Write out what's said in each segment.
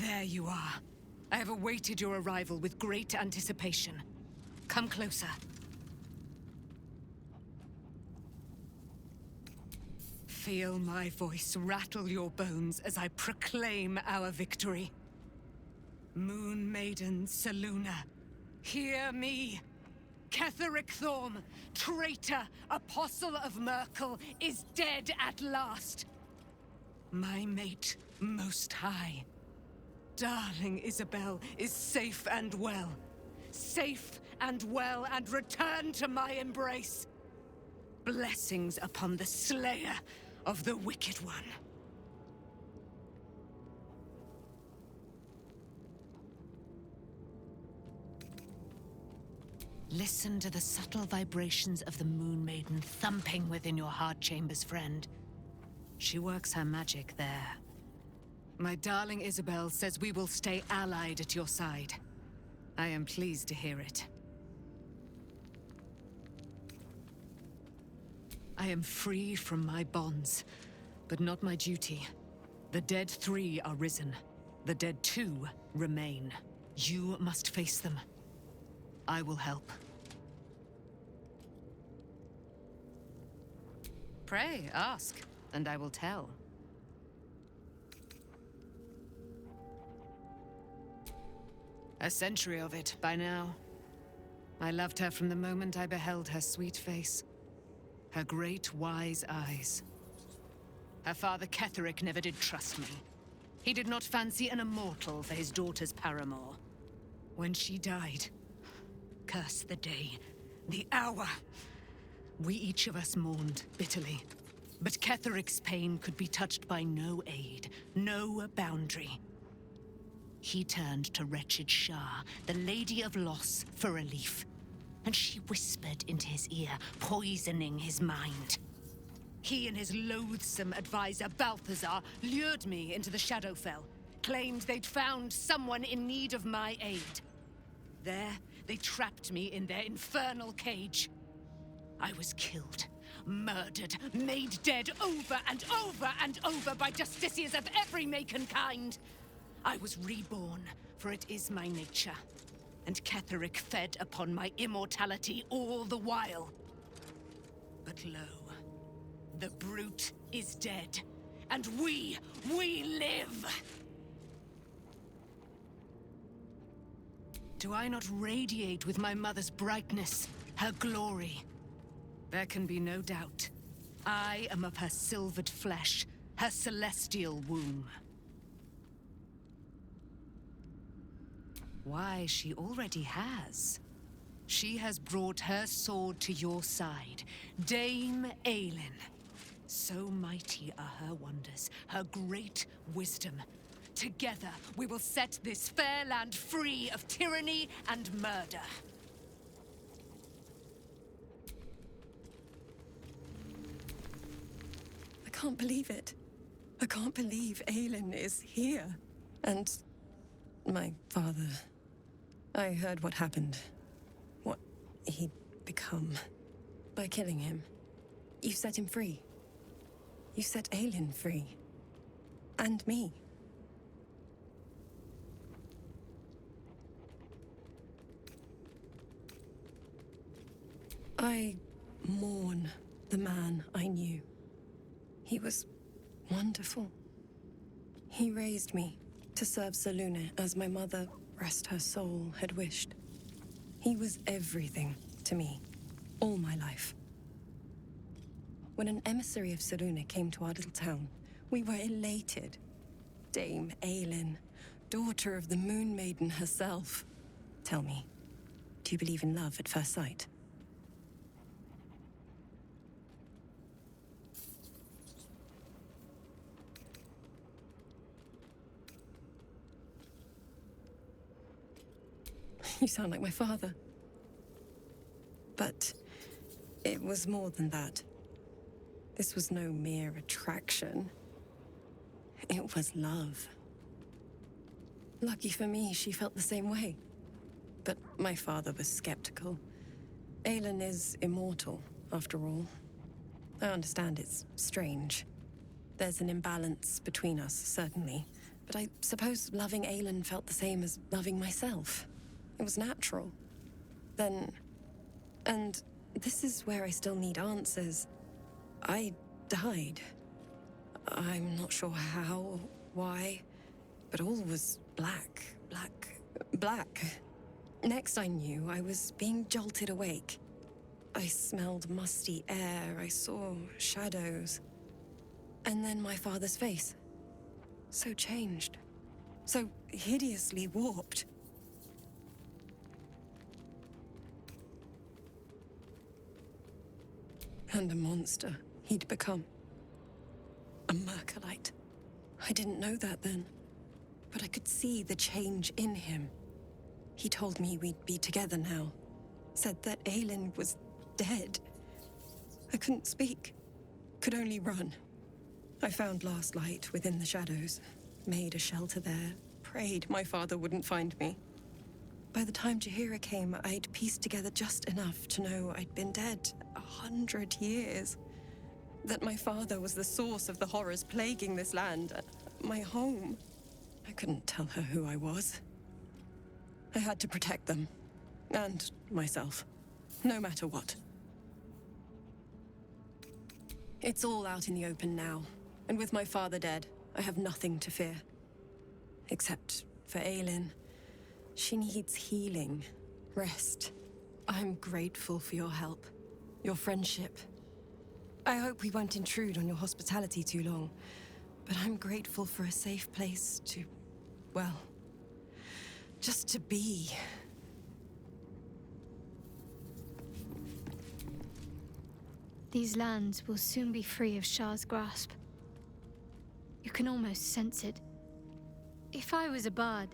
There you are. I have awaited your arrival with great anticipation. Come closer. Feel my voice rattle your bones as I proclaim our victory. Moon Maiden Selûne, hear me! Ketheric Thorm, traitor, apostle of Merkel, is dead at last. My mate, Most High. Darling Isabel is safe and well. Safe and well, and returned to my embrace. Blessings upon the slayer of the Wicked One. Listen to the subtle vibrations of the Moon Maiden thumping within your heart chambers, friend. She works her magic there. My darling Isabel says we will stay allied at your side. I am pleased to hear it. I am free from my bonds, but not my duty. The dead 3 are risen. The dead 2 remain. You must face them. I will help. Pray, ask, and I will tell. A century of it, by now. I loved her from the moment I beheld her sweet face. Her great, wise eyes. Her father Ketheric never did trust me. He did not fancy an immortal for his daughter's paramour. When she died, curse the day, the hour. We each of us mourned bitterly. But Ketheric's pain could be touched by no aid, no boundary. He turned to wretched Shah, the Lady of Loss, for relief. And she whispered into his ear, poisoning his mind. He and his loathsome advisor, Balthazar, lured me into the Shadowfell, claimed they'd found someone in need of my aid. There, they trapped me in their infernal cage. I was killed, murdered, made dead over and over and over by justiciars of every make and kind. I was reborn, for it is my nature. And Ketheric fed upon my immortality all the while. But lo, the brute is dead, and we live! Do I not radiate with my mother's brightness, her glory? There can be no doubt. I am of her silvered flesh, her celestial womb. Why, she already has. She has brought her sword to your side, Dame Aelin. So mighty are her wonders, her great wisdom. Together, we will set this fair land free of tyranny and murder. I can't believe it. I can't believe Aelin is here. And my father... I heard what happened. What he'd become. By killing him. You set him free. You set Aelin free. And me. I mourn the man I knew. He was wonderful. He raised me to serve Selûne as my mother, rest her soul, had wished. He was everything to me, all my life. When an emissary of Selûne came to our little town, we were elated. Dame Aelin, daughter of the Moon Maiden herself. Tell me, do you believe in love at first sight? You sound like my father. But it was more than that. This was no mere attraction. It was love. Lucky for me, she felt the same way. But my father was skeptical. Aelin is immortal, after all. I understand it's strange. There's an imbalance between us, certainly. but I suppose loving Aelin felt the same as loving myself. It was natural. Then... And this is where I still need answers. I died. I'm not sure how or why, but all was black. Next I knew, I was being jolted awake. I smelled musty air, I saw shadows. And then my father's face. So changed. So hideously warped. And a monster he'd become. A Mercolite. I didn't know that then, but I could see the change in him. He told me we'd be together now. Said that Aelin was dead. I couldn't speak. Could only run. I found last light within the shadows. Made a shelter there. Prayed my father wouldn't find me. By the time Jahira came, I'd pieced together just enough to know I'd been dead 100 years. That my father was the source of the horrors plaguing this land. My home. I couldn't tell her who I was. I had to protect them. And myself. No matter what. It's all out in the open now. And with my father dead, I have nothing to fear. Except for Aelin. She needs healing. Rest. I'm grateful for your help. Your friendship. I hope we won't intrude on your hospitality too long. But I'm grateful for a safe place to... well... just to be. These lands will soon be free of Shah's grasp. You can almost sense it. If I was a bard,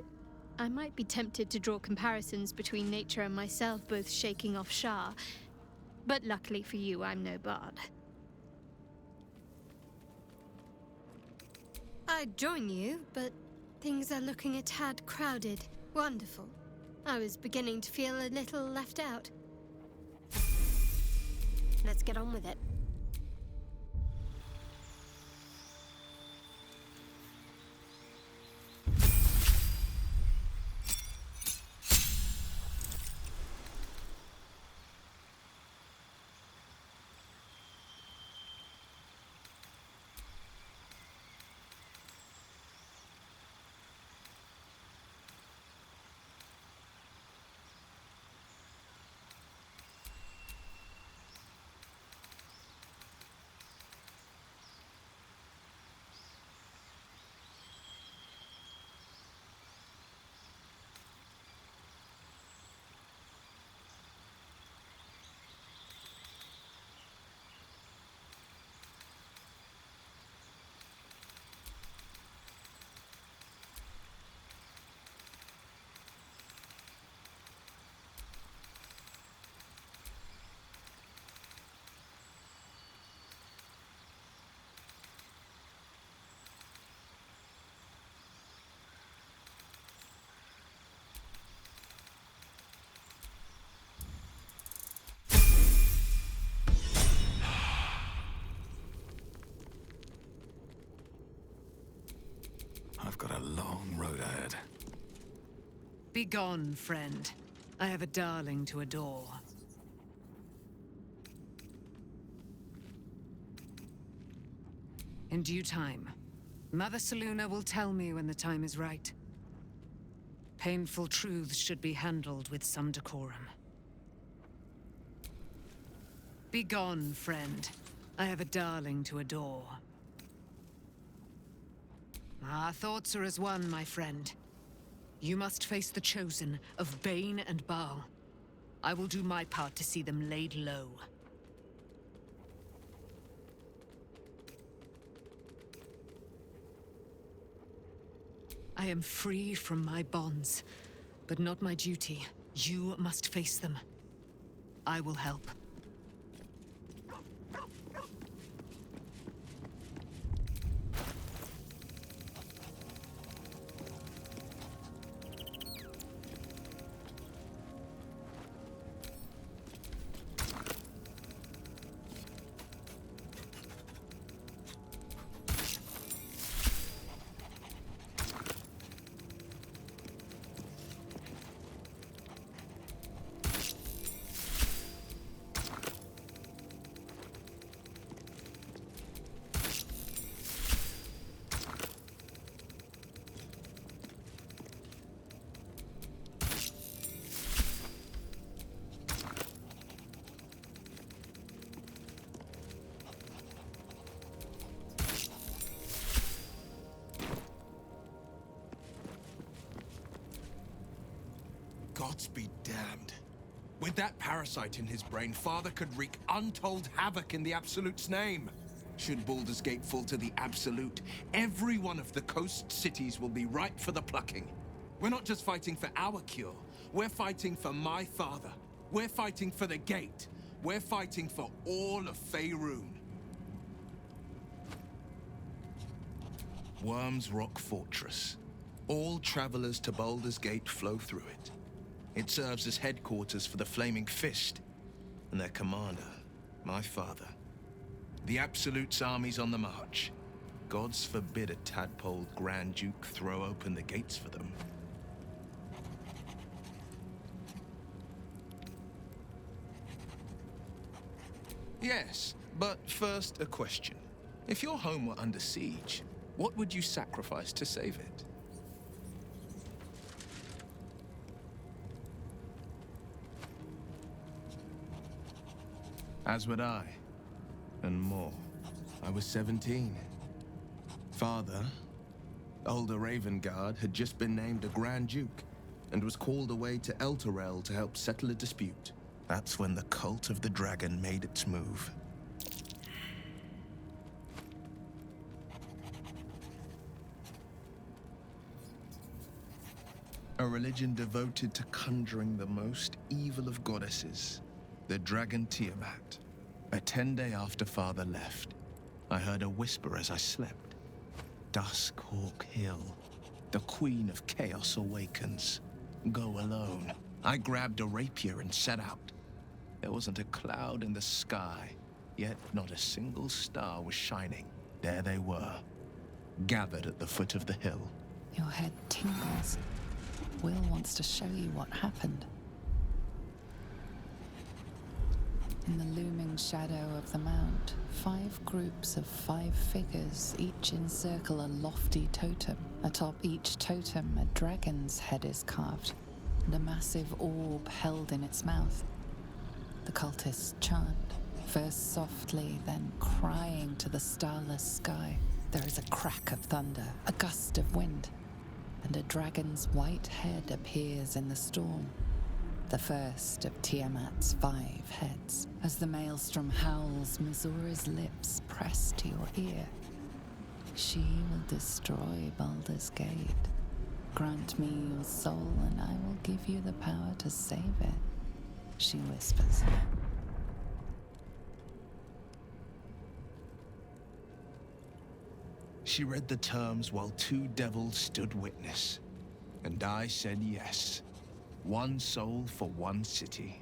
I might be tempted to draw comparisons between nature and myself both shaking off Shah. But luckily for you, I'm no bard. I'd join you, but things are looking a tad crowded. Wonderful. I was beginning to feel a little left out. Let's get on with it. I've got a long road ahead. Begone, friend. I have a darling to adore. In due time, Mother Selûne will tell me when the time is right. Painful truths should be handled with some decorum. Begone, friend. I have a darling to adore. Our thoughts are as one, my friend. You must face the chosen of Bane and Baal. I will do my part to see them laid low. I am free from my bonds, but not my duty. You must face them. I will help. Gods be damned. With that parasite in his brain, Father could wreak untold havoc in the Absolute's name. Should Baldur's Gate fall to the Absolute, every one of the coast cities will be ripe for the plucking. We're not just fighting for our cure. We're fighting for my father. We're fighting for the Gate. We're fighting for all of Faerun. Worm's Rock Fortress. All travelers to Baldur's Gate flow through it. It serves as headquarters for the Flaming Fist, and their commander, my father. The Absolute's army's on the march. Gods forbid a tadpole Grand Duke throw open the gates for them. Yes, but first a question. If your home were under siege, what would you sacrifice to save it? As would I, and more. I was 17. Father, older Ravengard, had just been named a Grand Duke and was called away to Elturel to help settle a dispute. That's when the cult of the dragon made its move. A religion devoted to conjuring the most evil of goddesses, the dragon Tiamat. A 10-day after Father left, I heard a whisper as I slept. Duskhawk Hill, the Queen of Chaos awakens. Go alone. I grabbed a rapier and set out. There wasn't a cloud in the sky, yet not a single star was shining. There they were, gathered at the foot of the hill. Your head tingles. Will wants to show you what happened. In the looming shadow of the mount, 5 groups of 5 figures each encircle a lofty totem. Atop each totem, a dragon's head is carved, and a massive orb held in its mouth. The cultists chant, first softly, then crying to the starless sky. There is a crack of thunder, a gust of wind, and a dragon's white head appears in the storm. The first of Tiamat's 5 heads. As the maelstrom howls, Missoura's lips press to your ear. She will destroy Baldur's Gate. Grant me your soul and I will give you the power to save it, she whispers. She read the terms while 2 devils stood witness, and I said yes. 1 soul for 1 city.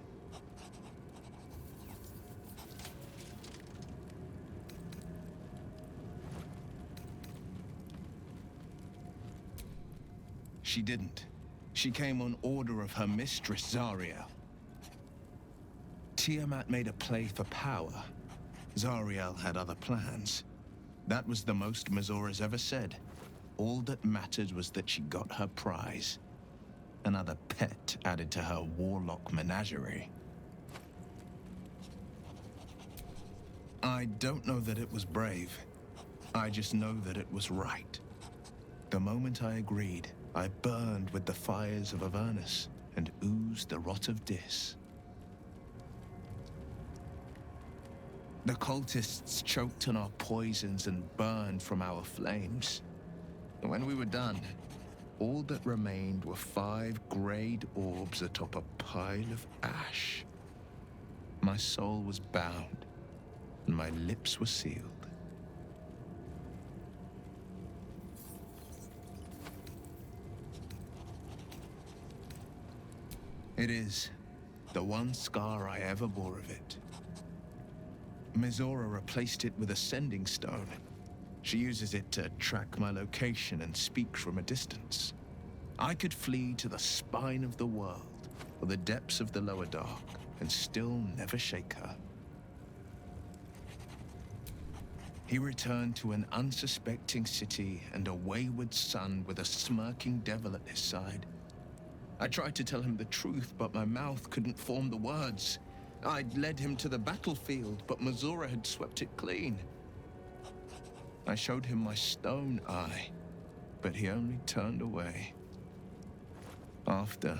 She didn't. She came on order of her mistress, Zariel. Tiamat made a play for power. Zariel had other plans. That was the most Missoura's ever said. All that mattered was that she got her prize. Another pet added to her warlock menagerie. I don't know that it was brave. I just know that it was right. The moment I agreed, I burned with the fires of Avernus and oozed the rot of Dis. The cultists choked on our poisons and burned from our flames. When we were done, all that remained were 5 grayed orbs atop a pile of ash. My soul was bound, and my lips were sealed. It is the one scar I ever bore of it. Missoura replaced it with a sending stone. She uses it to track my location and speak from a distance. I could flee to the spine of the world, or the depths of the lower dark, and still never shake her. He returned to an unsuspecting city and a wayward son with a smirking devil at his side. I tried to tell him the truth, but my mouth couldn't form the words. I'd led him to the battlefield, but Missoura had swept it clean. I showed him my stone eye, but he only turned away. After,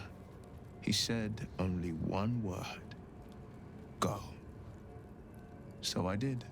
He said only one word. Go. So I did.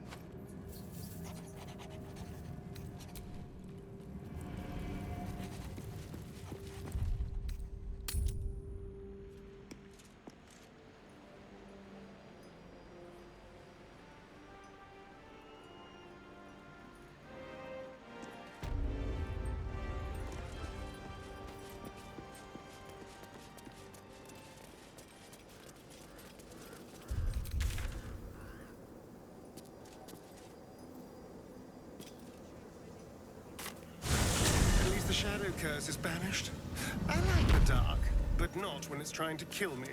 Shadow curse is banished. I like the dark, but not when it's trying to kill me.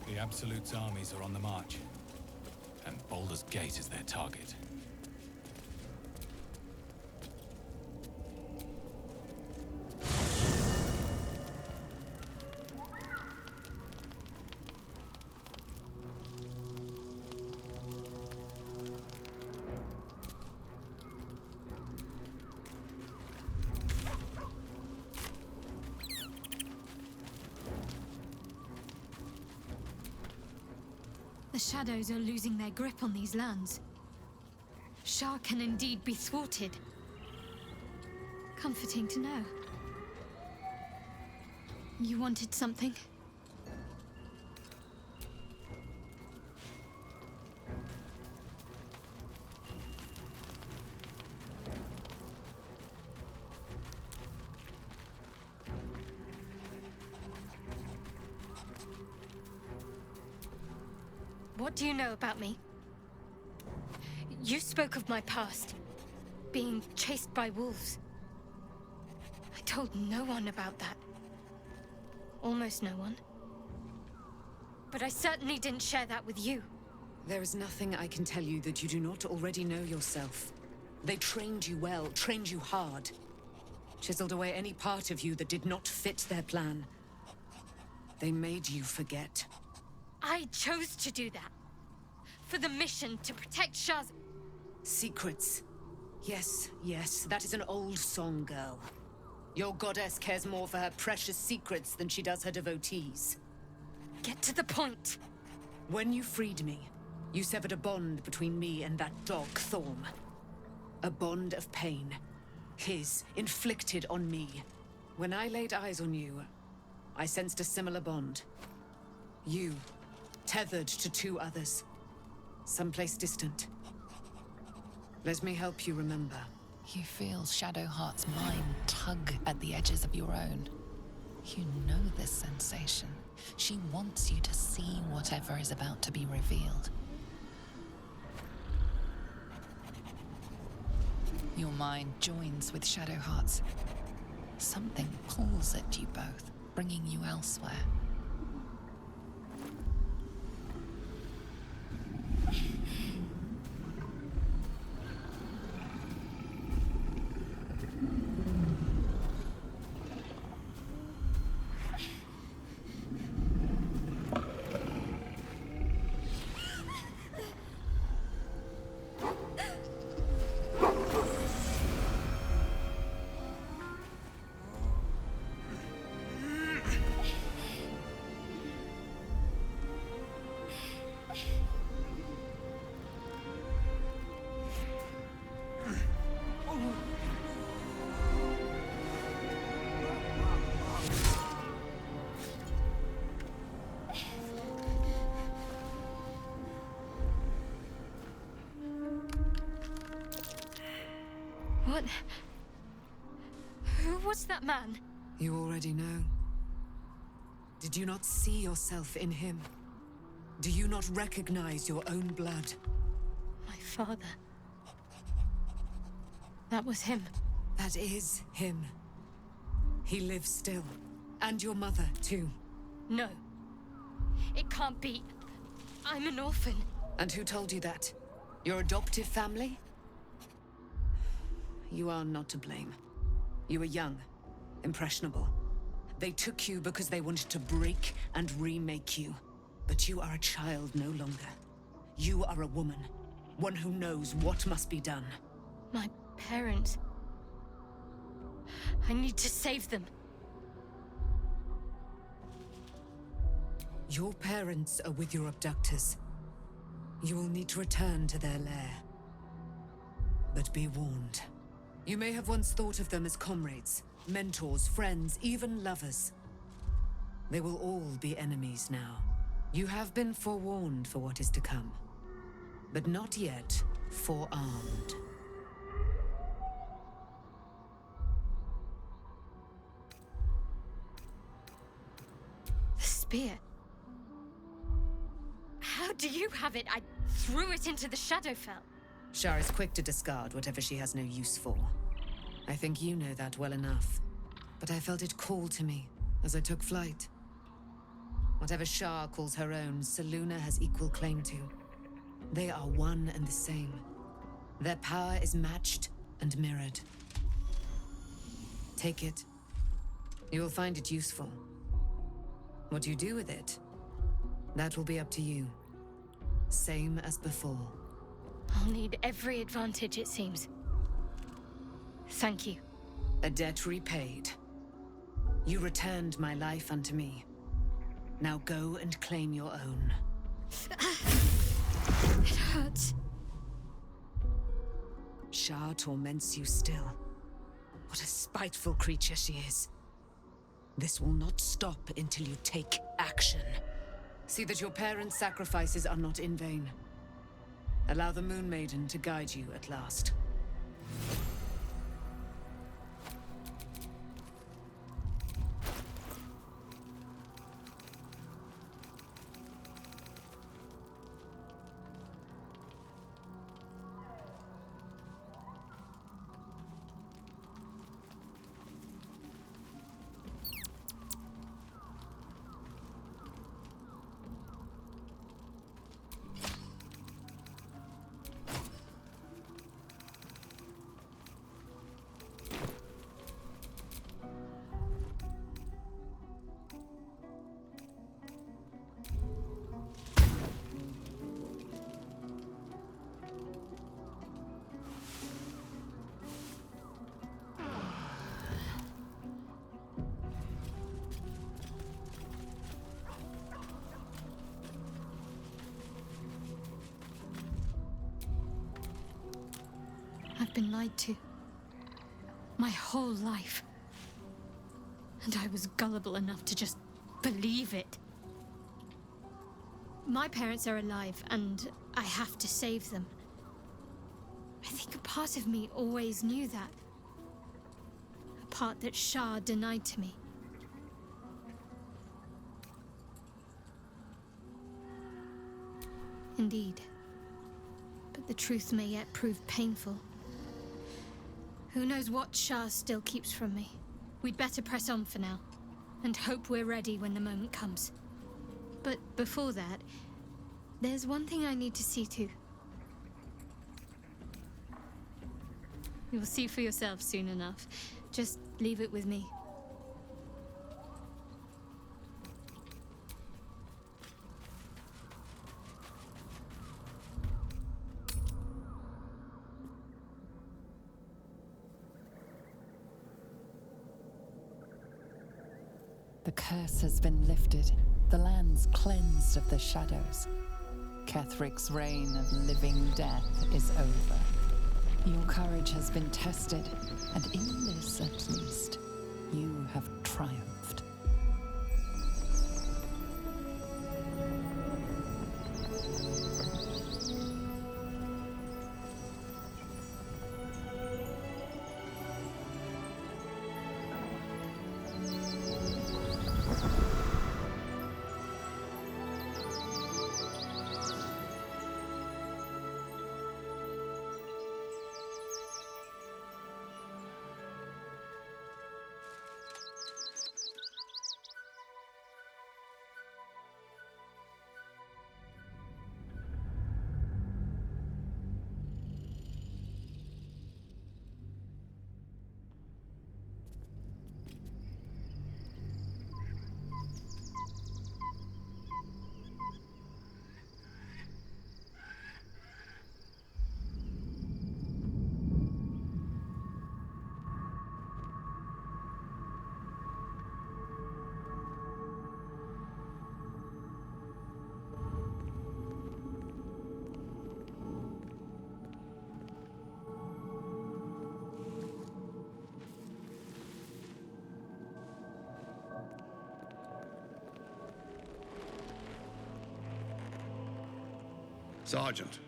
The Absolute's armies are on the march, and Baldur's Gate is their target. The shadows are losing their grip on these lands. Shah can indeed be thwarted. Comforting to know. You wanted something? What do you know about me? You spoke of my past, being chased by wolves. I told no one about that. Almost no one. But I certainly didn't share that with you. There is nothing I can tell you that you do not already know yourself. They trained you well, trained you hard. Chiseled away any part of you that did not fit their plan. They made you forget. I chose to do that. For the mission to protect Shah's... Secrets. Yes, yes, that is an old song, girl. Your goddess cares more for her precious secrets than she does her devotees. Get to the point. When you freed me, you severed a bond between me and that dog, Thorm. A bond of pain. His, inflicted on me. When I laid eyes on you, I sensed a similar bond. You, tethered to two others. Someplace distant. Let me help you remember. You feel Shadowheart's mind tug at the edges of your own. You know this sensation. She wants you to see whatever is about to be revealed. Your mind joins with Shadowheart's. Something pulls at you both, bringing you elsewhere. What? Who was that man? You already know. Did you not see yourself in him? Do you not recognize your own blood? My father. That was him. That is him. He lives still. And your mother, too. No. It can't be. I'm an orphan. And who told you that? Your adoptive family? You are not to blame. You were young, impressionable. They took you because they wanted to break and remake you. But you are a child no longer. You are a woman, one who knows what must be done. My parents. I need to save them. Your parents are with your abductors. You will need to return to their lair. But be warned. You may have once thought of them as comrades, mentors, friends, even lovers. They will all be enemies now. You have been forewarned for what is to come, but not yet forearmed. The spear. How do you have it? I threw it into the Shadowfell. Shar is quick to discard whatever she has no use for. I think you know that well enough. But I felt it call to me as I took flight. Whatever Shar calls her own, Selûne has equal claim to. They are one and the same. Their power is matched and mirrored. Take it. You will find it useful. What you do with it, that will be up to you. Same as before. I'll need every advantage, it seems. Thank you. A debt repaid. You returned my life unto me. Now go and claim your own. It hurts. Shar torments you still. What a spiteful creature she is. This will not stop until you take action. See that your parents' sacrifices are not in vain. Allow the Moon Maiden to guide you at last. I've been lied to. My whole life. And I was gullible enough to just believe it. My parents are alive, and I have to save them. I think a part of me always knew that. A part that Shar denied to me. Indeed. But the truth may yet prove painful. Who knows what Shar still keeps from me? We'd better press on for now, and hope we're ready when the moment comes. But before that, there's one thing I need to see to. You'll see for yourself soon enough. Just leave it with me. The curse has been lifted, the lands cleansed of the shadows. Kethric's reign of living death is over. Your courage has been tested, and in this at least, you have triumphed. Sergeant,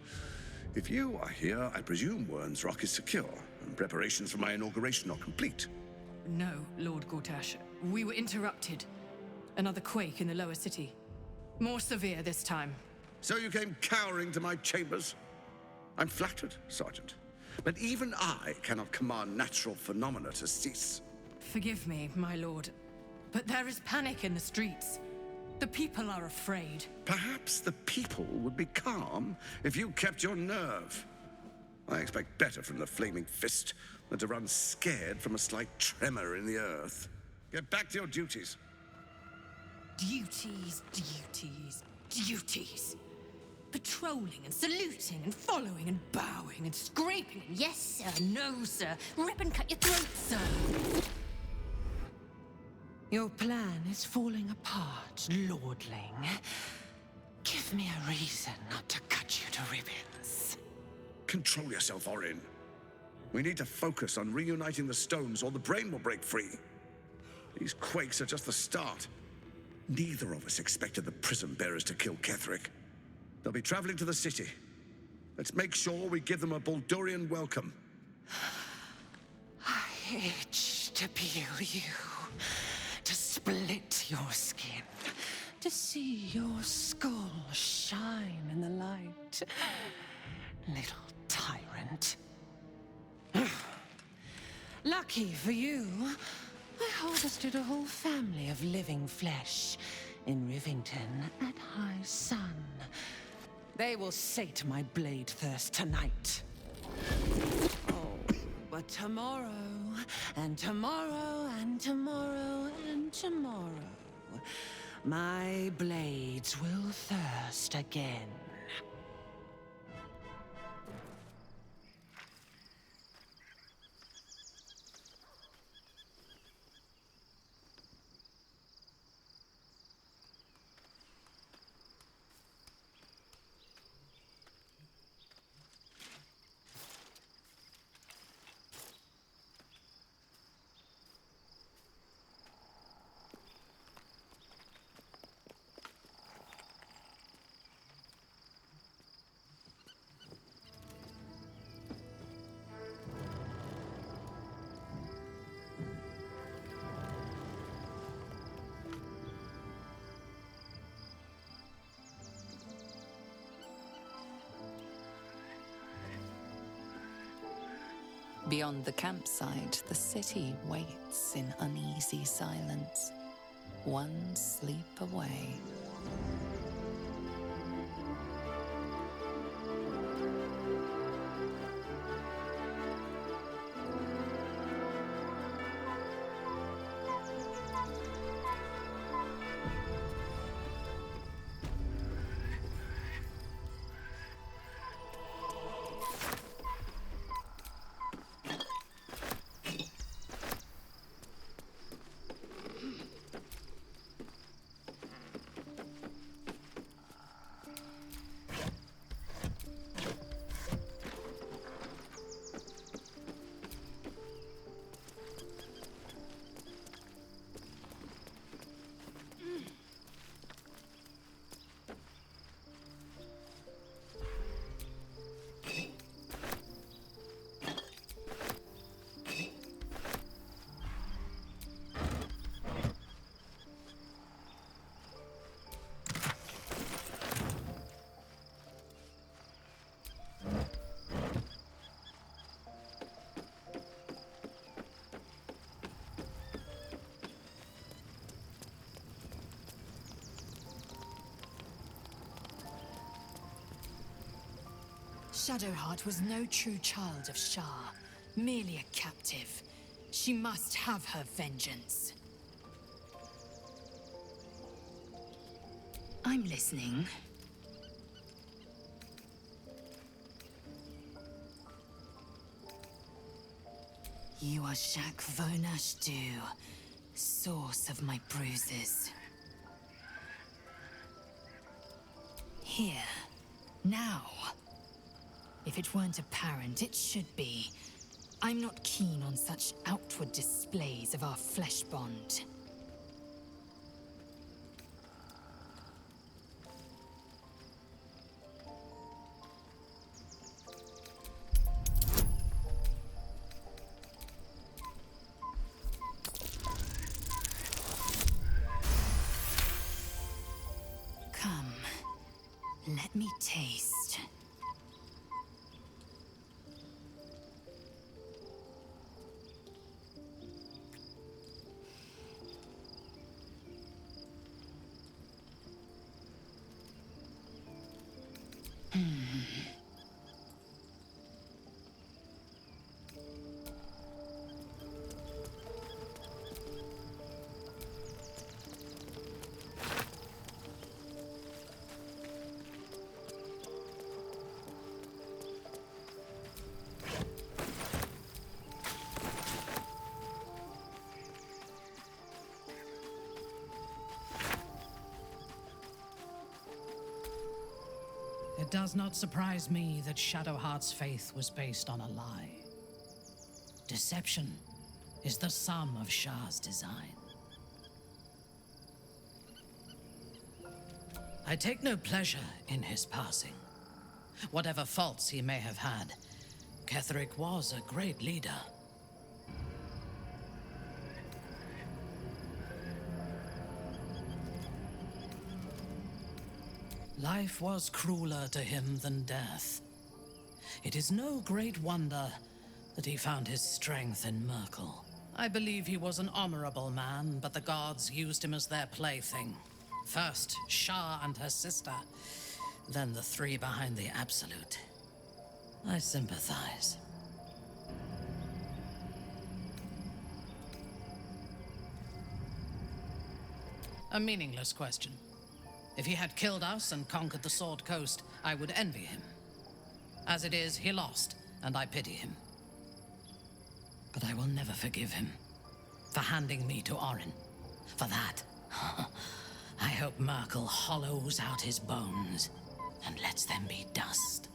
if you are here, I presume Wern's Rock is secure, and preparations for my inauguration are complete. No, Lord Gortash. We were interrupted. Another quake in the lower city. More severe this time. So you came cowering to my chambers? I'm flattered, Sergeant. But even I cannot command natural phenomena to cease. Forgive me, my lord, but there is panic in the streets. The people are afraid. Perhaps the people would be calm if you kept your nerve. I expect better from the Flaming Fist than to run scared from a slight tremor in the earth. Get back to your duties. Duties, duties, duties. Patrolling and saluting and following and bowing and scraping. Yes, sir. No, sir. Rip and cut your throat, sir. Your plan is falling apart, lordling. Give me a reason not to cut you to ribbons. Control yourself, Orin. We need to focus on reuniting the stones or the brain will break free. These quakes are just the start. Neither of us expected the prism bearers to kill Ketherick. They'll be traveling to the city. Let's make sure we give them a Baldurian welcome. I itch to peel you, to split your skin, to see your skull shine in the light. Little tyrant. Lucky for you, I harvested a whole family of living flesh in Rivington at high sun. They will sate my blade thirst tonight. Oh, but tomorrow, and tomorrow, and tomorrow, and tomorrow, my blades will thirst again. Beyond the campsite, the city waits in uneasy silence, one sleep away. Shadowheart was no true child of Shah, merely a captive. She must have her vengeance. I'm listening. You are Jacques Vonashdu, source of my bruises. Here, now. If it weren't apparent, it should be. I'm not keen on such outward displays of our flesh bond. It does not surprise me that Shadowheart's faith was based on a lie. Deception is the sum of Shah's design. I take no pleasure in his passing. Whatever faults he may have had, Ketheric was a great leader. Life was crueler to him than death. It is no great wonder that he found his strength in Merkel. I believe he was an honorable man, but the gods used him as their plaything. First, Shah and her sister, then the three behind the Absolute. I sympathize. A meaningless question. If he had killed us and conquered the Sword Coast, I would envy him. As it is, he lost, and I pity him. But I will never forgive him for handing me to Orin. For that, I hope Merkel hollows out his bones and lets them be dust.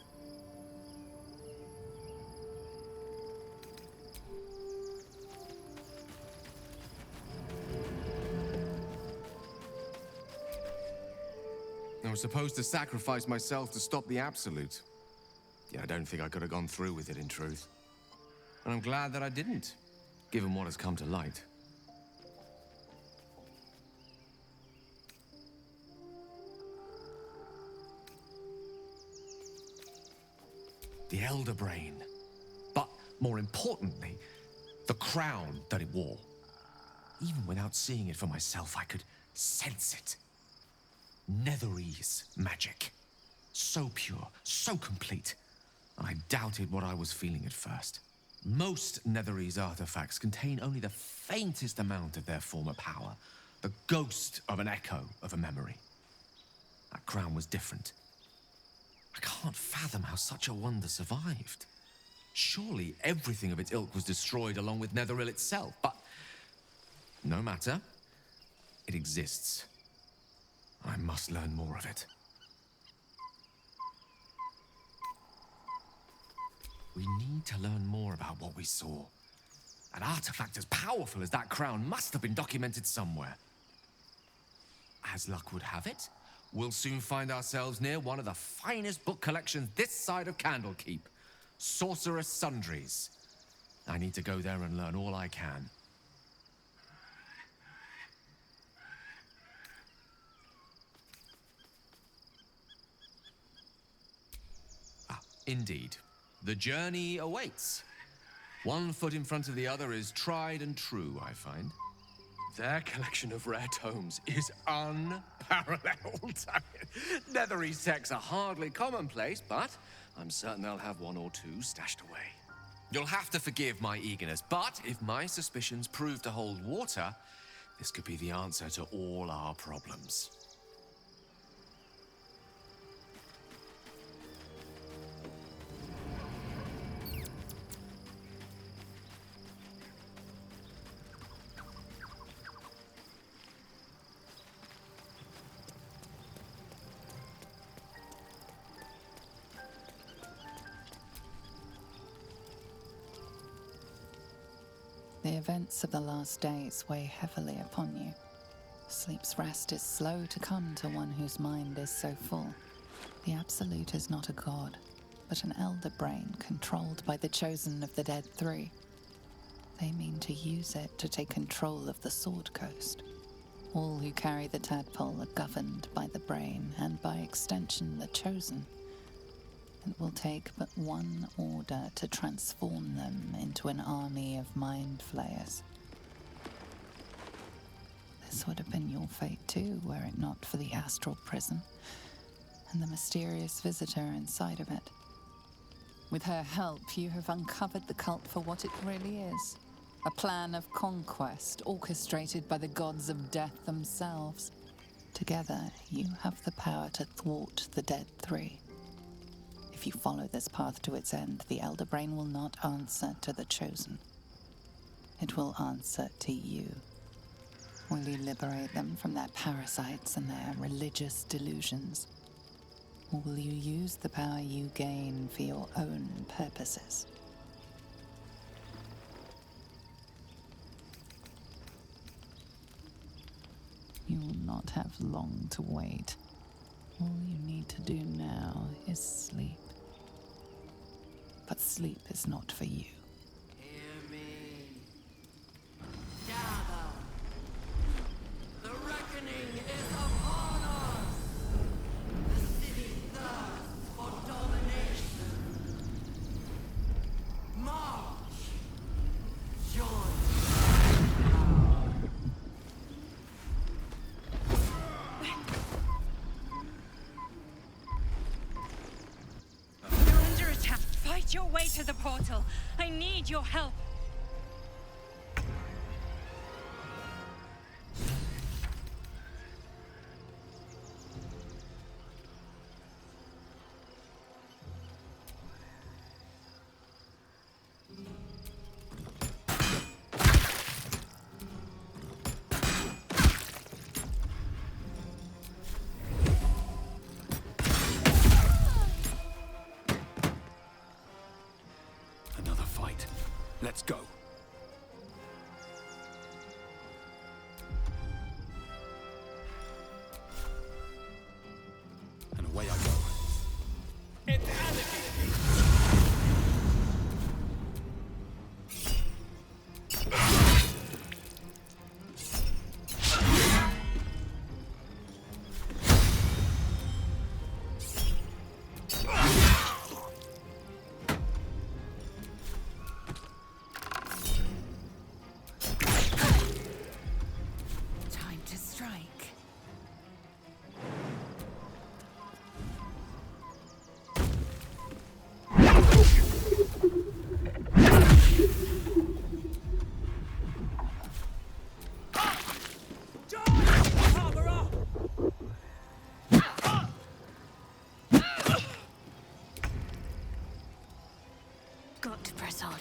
I was supposed to sacrifice myself to stop the Absolute. Yeah, I don't think I could have gone through with it, in truth. And I'm glad that I didn't, given what has come to light. The Elder Brain. But, more importantly, the crown that it wore. Even without seeing it for myself, I could sense it. Netherese magic. So pure, so complete. I doubted what I was feeling at first. Most Netherese artifacts contain only the faintest amount of their former power. The ghost of an echo of a memory. That crown was different. I can't fathom how such a wonder survived. Surely everything of its ilk was destroyed along with Netheril itself, but no matter. It exists. I must learn more of it. We need to learn more about what we saw. An artifact as powerful as that crown must have been documented somewhere. As luck would have it, we'll soon find ourselves near one of the finest book collections this side of Candlekeep. Sorcerous Sundries. I need to go there and learn all I can. Indeed. The journey awaits. One foot in front of the other is tried and true, I find. Their collection of rare tomes is unparalleled. Netherese texts are hardly commonplace, but I'm certain they'll have one or two stashed away. You'll have to forgive my eagerness, but if my suspicions prove to hold water, this could be the answer to all our problems. The events of the last days weigh heavily upon you. Sleep's rest is slow to come to one whose mind is so full. The Absolute is not a god, but an elder brain controlled by the chosen of the Dead Three. They mean to use it to take control of the Sword Coast. All who carry the tadpole are governed by the brain, and by extension the chosen. It will take but one order to transform them into an army of mind flayers. This would have been your fate too, were it not for the astral prison and the mysterious visitor inside of it. With her help, you have uncovered the cult for what it really is. A plan of conquest orchestrated by the gods of death themselves. Together, you have the power to thwart the Dead Three. If you follow this path to its end, the Elder Brain will not answer to the Chosen. It will answer to you. Will you liberate them from their parasites and their religious delusions? Or will you use the power you gain for your own purposes? You will not have long to wait. All you need to do now is sleep. But sleep is not for you. Hear me. Gather. The reckoning is upon us. The city thirsts for domination. March. Join. Fight your way to the portal. I need your help. Let's go. And away I go. It's anarchy! Got to press on.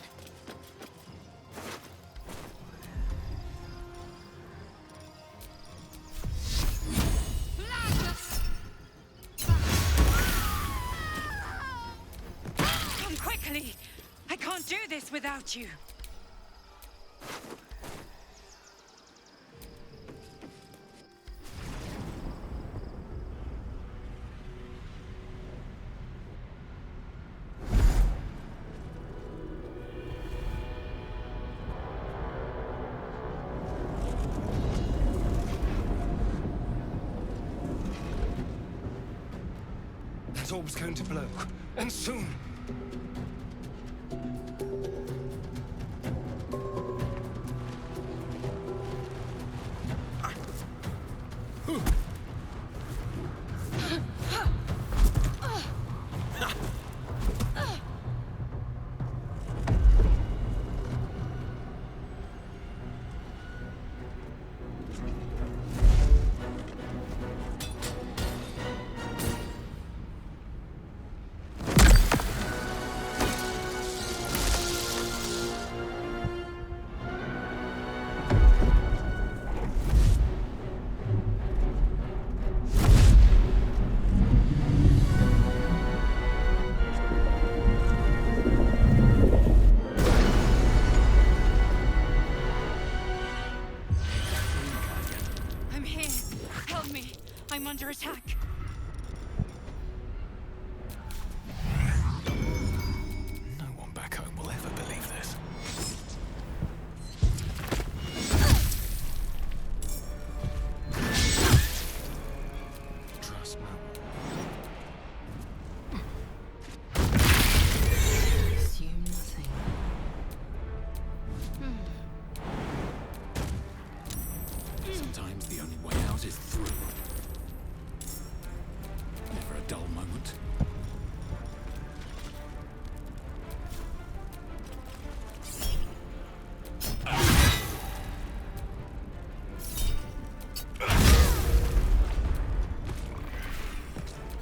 Come quickly! I can't do this without you. That orb's going to blow, and soon. I'm under attack. No one back home will ever believe this. Trust no Assume nothing. Sometimes the only way out is through. Never a dull moment.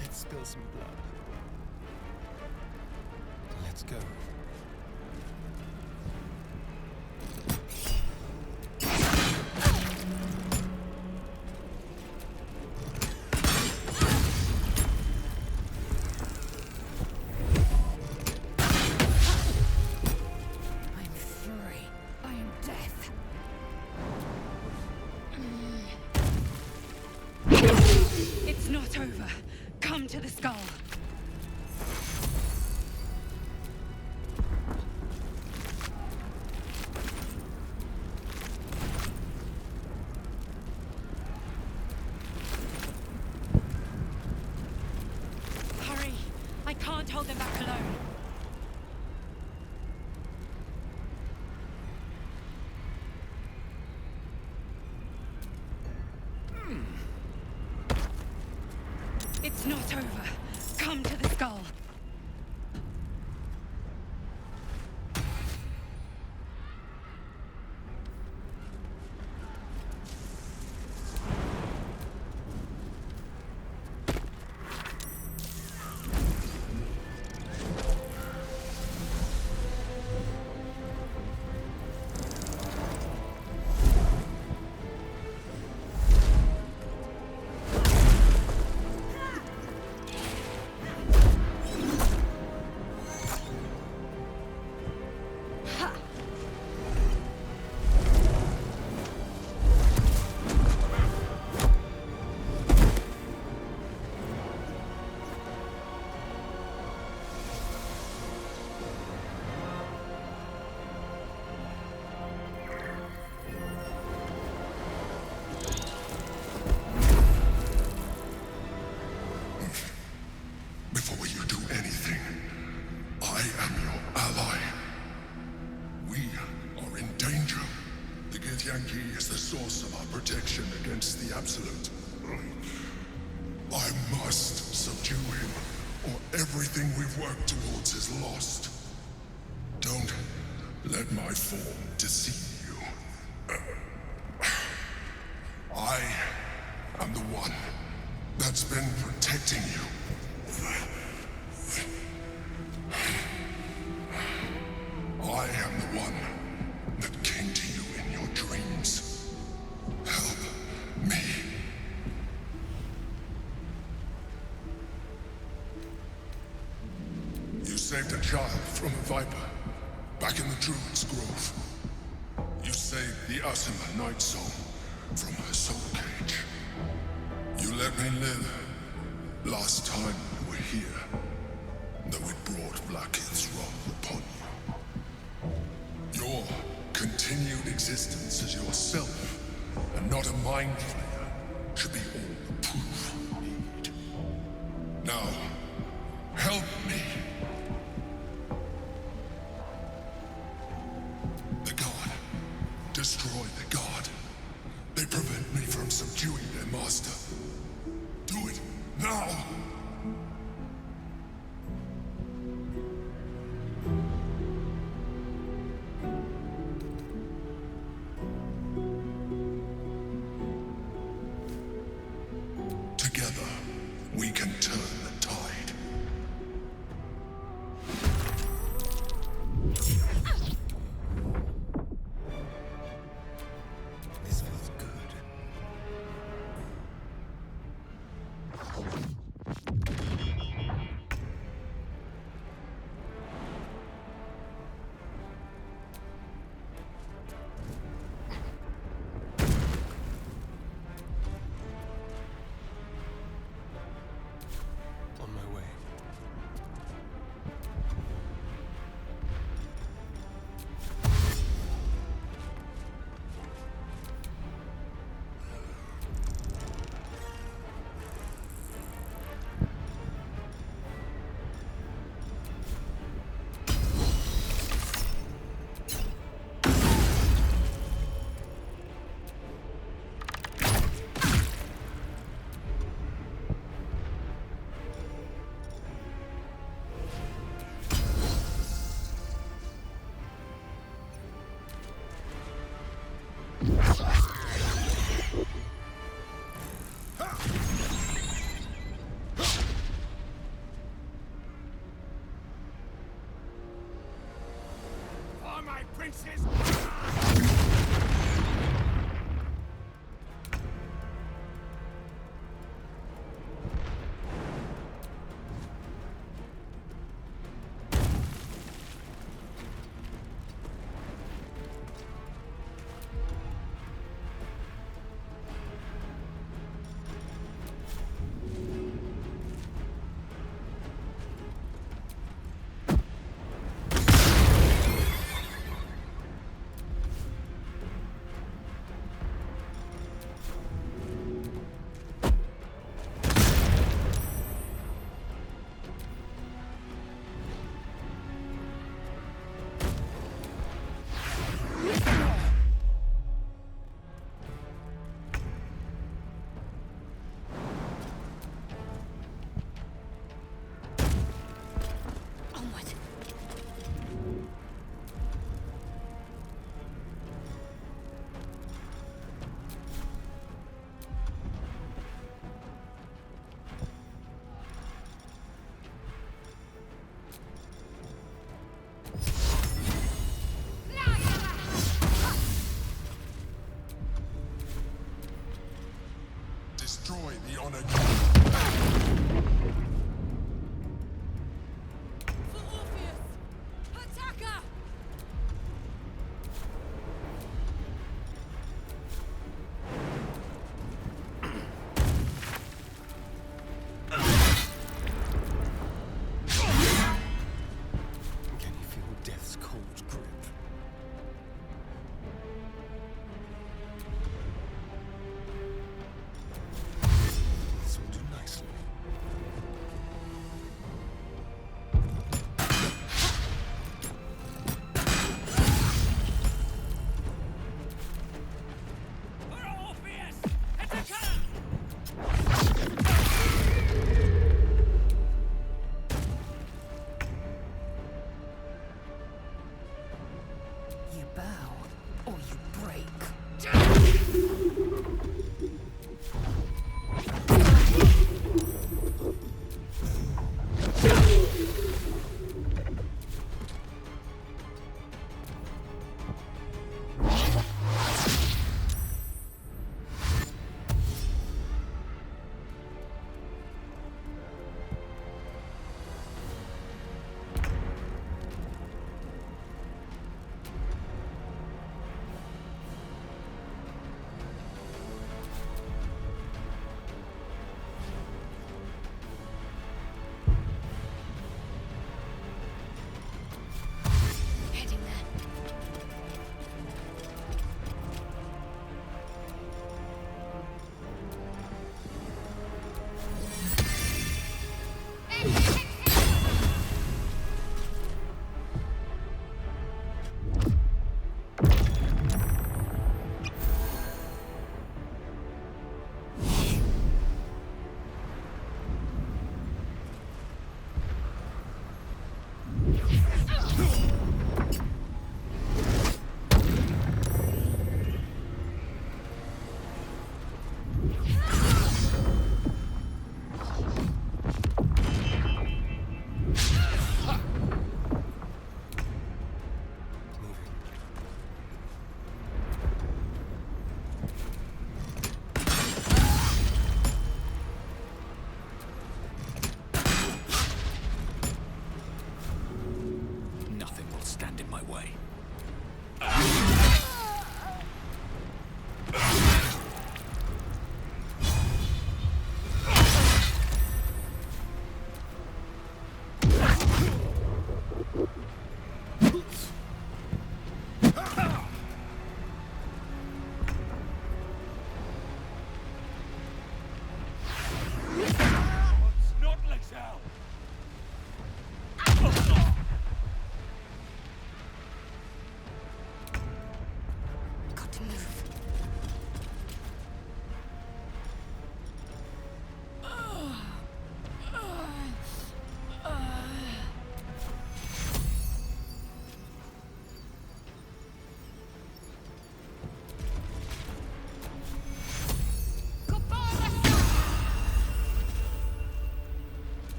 Let's spill some blood. Let's go. can't hold them back alone. It's not over. Come to the skull. Everything we've worked towards is lost. Don't let my form deceive you. I am the one that's been protecting you. I am the one that came to you in your dreams. Help me. You saved a child from a viper back in the Druid's Grove. You saved the Asima Night Soul from her soul cage. You let me live last time we were here, though it brought Blackhead's wrath upon you. Your continued existence as yourself, and not a mind flayer, should be all the proof you need. Now, help me. The God. Destroy the God. They prevent me from subduing their master. Do it now! Together, we can turn the tide. This feels good. On my way. For my princess! bow, or you break.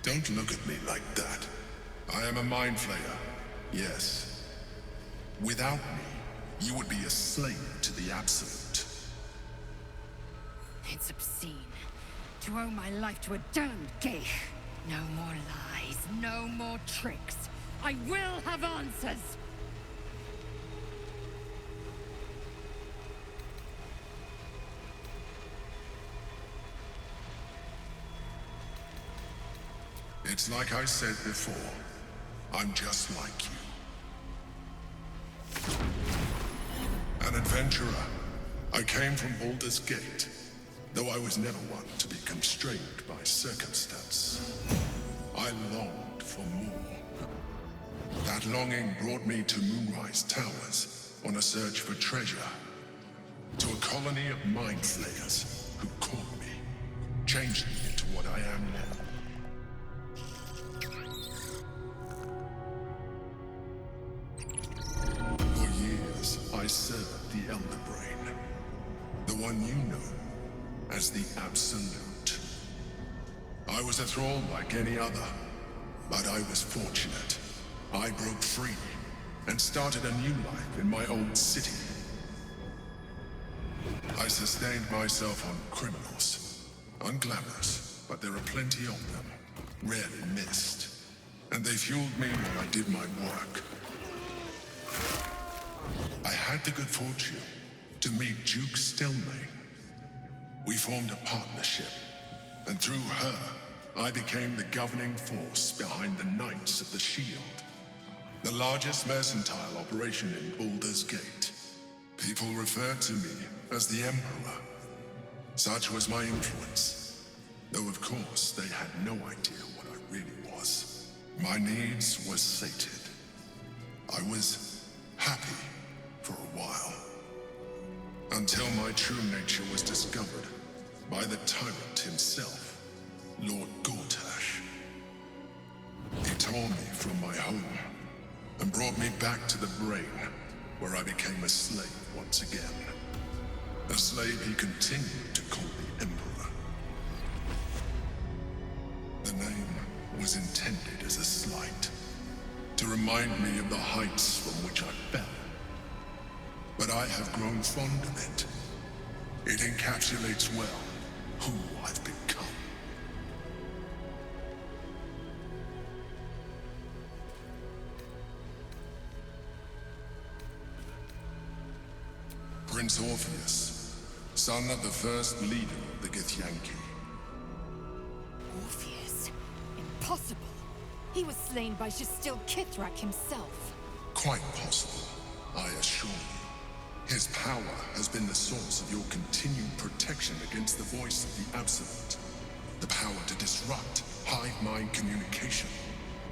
Don't look at me like that. I am a mind flayer, yes. Without me, you would be a slave to the Absolute. It's obscene. To owe my life to a damned geich. No more lies, no more tricks. I will have answers! It's like I said before. I'm just like you. An adventurer. I came from Baldur's Gate, though I was never one to be constrained by circumstance. I longed for more. That longing brought me to Moonrise Towers on a search for treasure. To a colony of mind flayers who caught me, changed me into what I am now. For years, I served the Elder Brain, the one you know as the Absolute. I was a thrall like any other, but I was fortunate. I broke free and started a new life in my old city. I sustained myself on criminals, unglamorous, but there are plenty of them, rarely missed, and they fueled me while I did my work. I had the good fortune to meet Duke Stelmane. We formed a partnership, and through her, I became the governing force behind the Knights of the Shield, the largest mercantile operation in Baldur's Gate. People referred to me as the Emperor. Such was my influence, though of course they had no idea what I really was. My needs were sated. I was happy for a while, until my true nature was discovered by the tyrant himself, Lord Gortash. He tore me from my home and brought me back to the Brain, where I became a slave once again. A slave he continued to call the Emperor. The name was intended as a slight, to remind me of the heights from which I fell. But I have grown fond of it. It encapsulates well who I've become. Prince Orpheus, son of the first leader of the Githyanki. Orpheus? Impossible. He was slain by Shastil Kithrak himself. Quite possible, I assure you. His power has been the source of your continued protection against the voice of the Absolute. The power to disrupt hive-mind communication.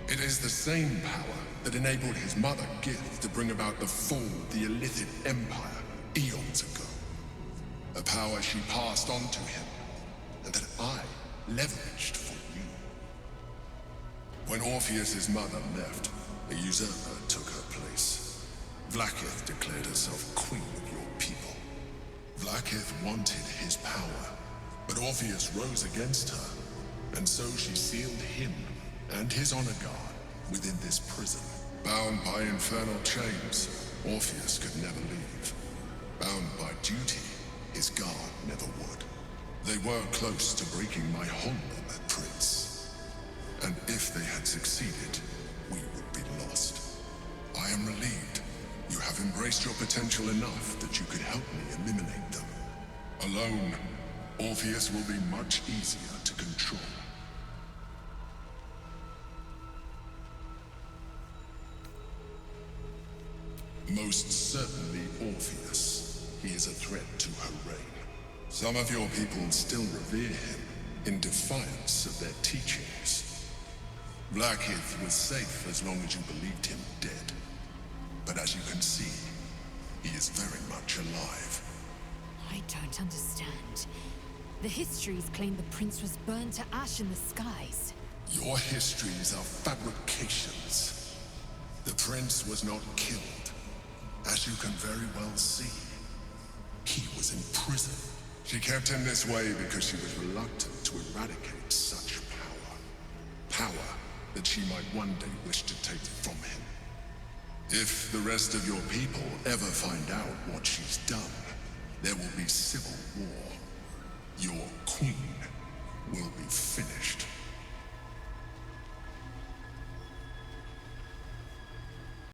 It is the same power that enabled his mother, Gith, to bring about the fall of the Illithid Empire eons ago. A power she passed on to him, and that I leveraged for you. When Orpheus's mother left, a usurper took her place. Vlaakith declared herself queen of your people. Vlaakith wanted his power, but Orpheus rose against her, and so she sealed him and his honor guard within this prison. Bound by infernal chains, Orpheus could never leave. Bound by duty, his guard never would. They were close to breaking my hold on that prince. And if they had succeeded, we would be lost. I am relieved you have embraced your potential enough that you could help me eliminate them. Alone, Orpheus will be much easier to control. Most certainly Orpheus. He is a threat to her reign. Some of your people still revere him in defiance of their teachings. Vlaakith was safe as long as you believed him dead. But as you can see, he is very much alive. I don't understand. The histories claim the prince was burned to ash in the skies. Your histories are fabrications. The prince was not killed. As you can very well see, he was in prison. She kept him this way because she was reluctant to eradicate such power. Power that she might one day wish to take from him. If the rest of your people ever find out what she's done, there will be civil war. Your queen will be finished.